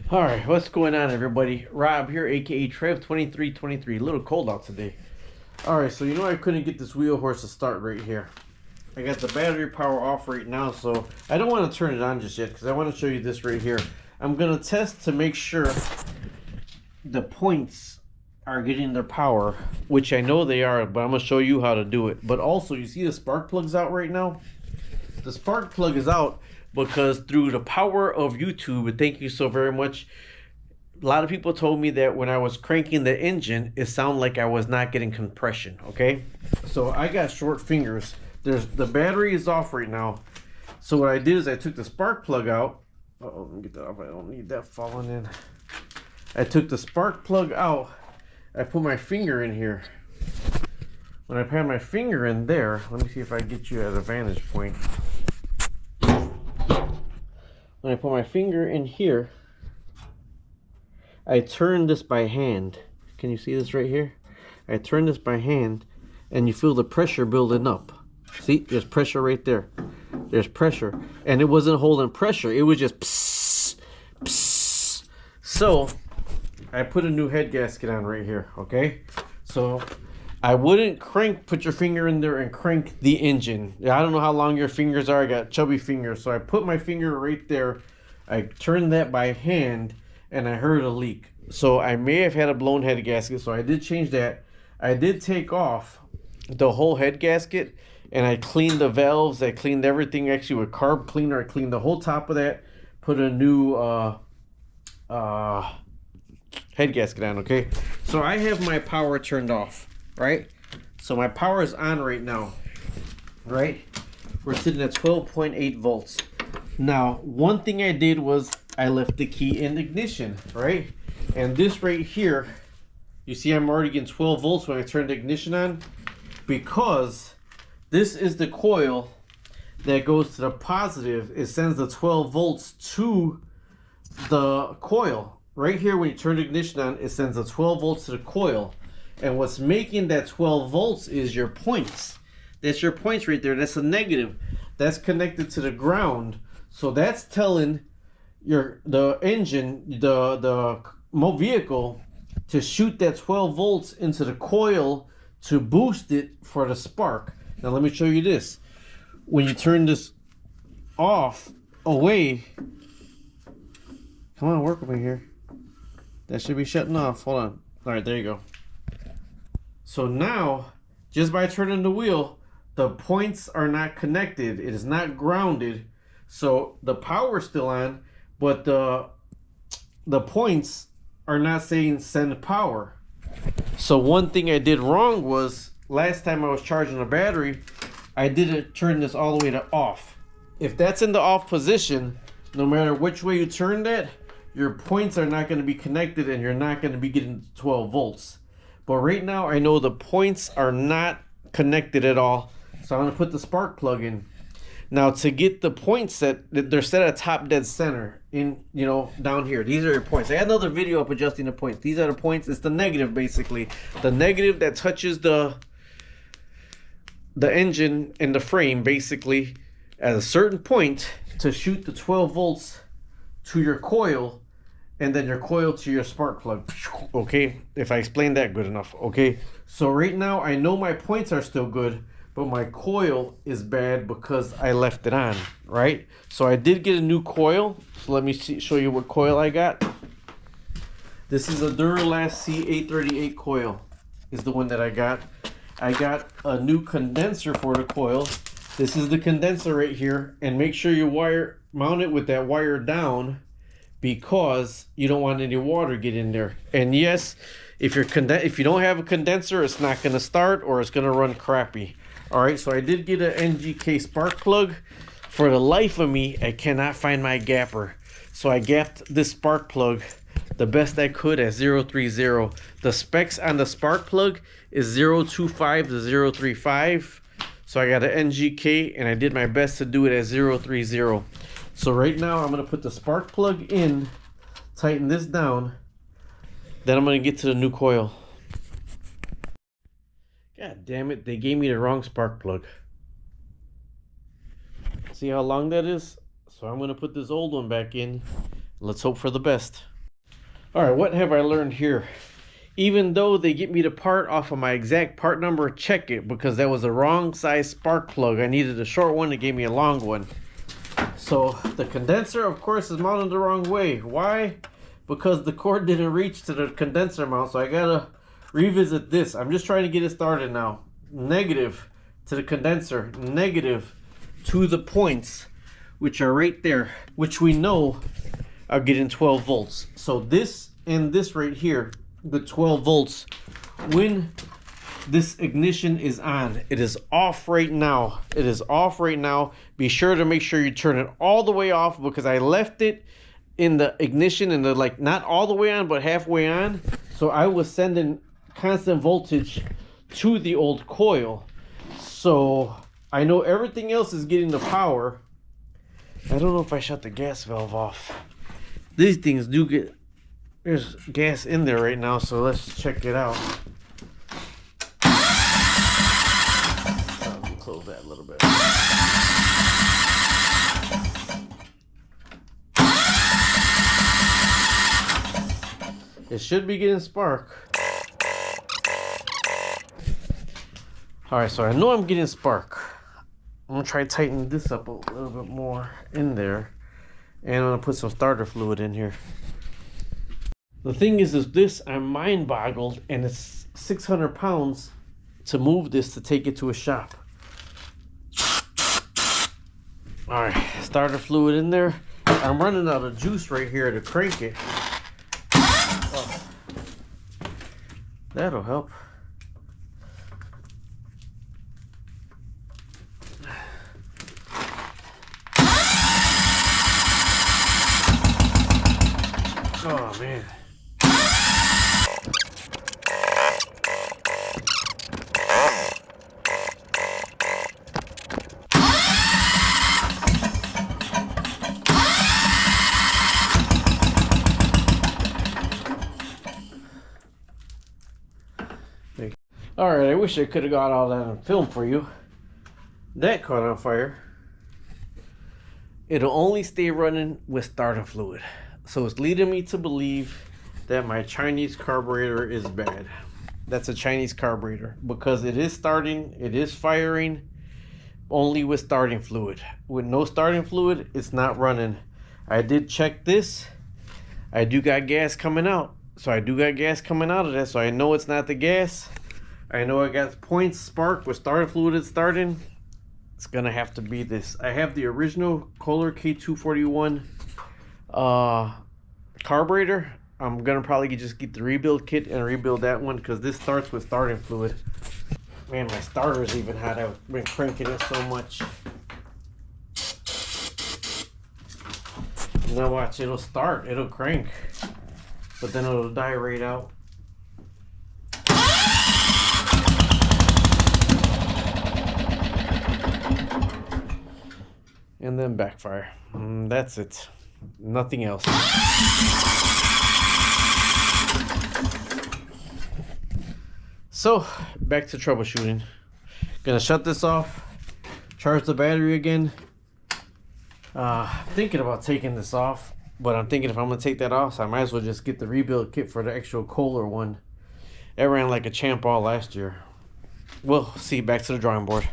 All right, what's going on, everybody? Rob here, aka Trev2323. A little cold out today. All right, so you know I couldn't get this wheel horse to start right here. I got the battery power off right now, so I don't want to turn it on just yet because I want to show you this right here. I'm gonna test to make sure the points are getting their power, which I know they are, but I'm gonna show you how to do it. But also, you see the spark plug's out right now? The spark plug is out because through the power of YouTube, and thank you so very much, a lot of people told me that when I was cranking the engine, it sounded like I was not getting compression, okay? So I got short fingers. The battery is off right now. So what I did is I took the spark plug out. Uh-oh, let me get that off. I don't need that falling in. I took the spark plug out. I put my finger in here. When I put my finger in there, let me see if I get you at a vantage point. When I put my finger in here, I turn this by hand. Can you see this right here? I turn this by hand, and you feel the pressure building up. See, there's pressure right there. There's pressure, and it wasn't holding pressure. It was just psst, psst. So I put a new head gasket on right here. Okay, so I wouldn't put your finger in there and crank the engine. I don't know how long your fingers are. I got chubby fingers. So I put my finger right there. I turned that by hand and I heard a leak. So I may have had a blown head gasket. So I did change that. I did take off the whole head gasket and I cleaned the valves. I cleaned everything actually with carb cleaner. I cleaned the whole top of that. Put a new head gasket on, okay? So I have my power turned off. Right, so my power is on right now. Right, we're sitting at 12.8 volts. Now, one thing I did was I left the key in ignition, right? And this right here, you see I'm already getting 12 volts when I turn the ignition on, because this is the coil that goes to the positive. It sends the 12 volts to the coil. Right here, when you turn the ignition on, it sends the 12 volts to the coil. And what's making that 12 volts is your points. That's your points right there. That's a negative. That's connected to the ground. So that's telling the engine, the vehicle, to shoot that 12 volts into the coil to boost it for the spark. Now let me show you this. When you turn this off, away, come on, work with me here. That should be shutting off. Hold on. All right, there you go. So now, just by turning the wheel, the points are not connected. It is not grounded. So the power is still on, but the points are not saying send power. So one thing I did wrong was, last time I was charging the battery, I didn't turn this all the way to off. If that's in the off position, no matter which way you turn that, your points are not going to be connected and you're not going to be getting 12 volts. But right now, I know the points are not connected at all. So I'm going to put the spark plug in. Now, to get the points set, they're set at top dead center, in, you know, down here. These are your points. I had another video up adjusting the points. These are the points. It's the negative, basically. The negative that touches the engine and the frame, basically, at a certain point to shoot the 12 volts to your coil, and then your coil to your spark plug. Okay, if I explained that good enough. Okay, so right now I know my points are still good, but my coil is bad because I left it on, right? So I did get a new coil. So let me show you what coil I got. This is a Duralast C838 coil is the one that I got. I got a new condenser for the coil. This is the condenser right here, and make sure you mount it with that wire down, because you don't want any water get in there. And yes, if you don't have a condenser, it's not going to start, or it's going to run crappy. All right, so I did get an NGK spark plug. For the life of me, I cannot find my gapper, so I gapped this spark plug the best I could at 030. The specs on the spark plug is 025 to 035. So I got an NGK and I did my best to do it at 030. So right now I'm going to put the spark plug in, tighten this down, then I'm going to get to the new coil. God damn it, they gave me the wrong spark plug. See how long that is? So I'm going to put this old one back in. Let's hope for the best. All right, what have I learned here? Even though they get me the part off of my exact part number, check it, because that was the wrong size spark plug. I needed a short one, they gave me a long one. So the condenser, of course, is mounted the wrong way. Why? Because the cord didn't reach to the condenser mount, so I gotta revisit this. I'm just trying to get it started now. Negative to the condenser, negative to the points, which are right there, which we know are getting 12 volts. So this and this right here, the 12 volts, when this ignition is on, it is off right now. It is off right now. Be sure to make sure you turn it all the way off, because I left it in the ignition and the, like, not all the way on but halfway on, so I was sending constant voltage to the old coil. So I know everything else is getting the power. I don't know if I shut the gas valve off. These things do get, there's gas in there right now, so let's check it out. I'll close that a little bit. It should be getting spark. All right, so I know I'm getting spark. I'm gonna try tightening this up a little bit more in there, and I'm gonna put some starter fluid in here. The thing is this, I'm mind boggled, and it's 600 pounds to move this, to take it to a shop. All right, starter fluid in there. I'm running out of juice right here to crank it. Oh, that'll help. Oh man. All right, I wish I could have got all that on film for you. That caught on fire. It'll only stay running with starter fluid. So it's leading me to believe that my Chinese carburetor is bad. That's a Chinese carburetor, because it is starting, it is firing only with starting fluid. With no starting fluid, it's not running. I did check this. I do got gas coming out. So I do got gas coming out of that. So I know it's not the gas. I know I got points spark with starter fluid it's starting. It's gonna have to be this. I have the original Kohler K241 carburetor. I'm gonna probably just get the rebuild kit and rebuild that one, because this starts with starting fluid. Man, my starter's even hot. I've been cranking it so much. Now watch, it'll start, it'll crank, but then it'll die right out. And then backfire. That's it. Nothing else. So, back to troubleshooting. Gonna shut this off, charge the battery again. Thinking about taking this off, but I'm thinking if I'm gonna take that off, so I might as well just get the rebuild kit for the actual Kohler one. It ran like a champ all last year. We'll see, back to the drawing board.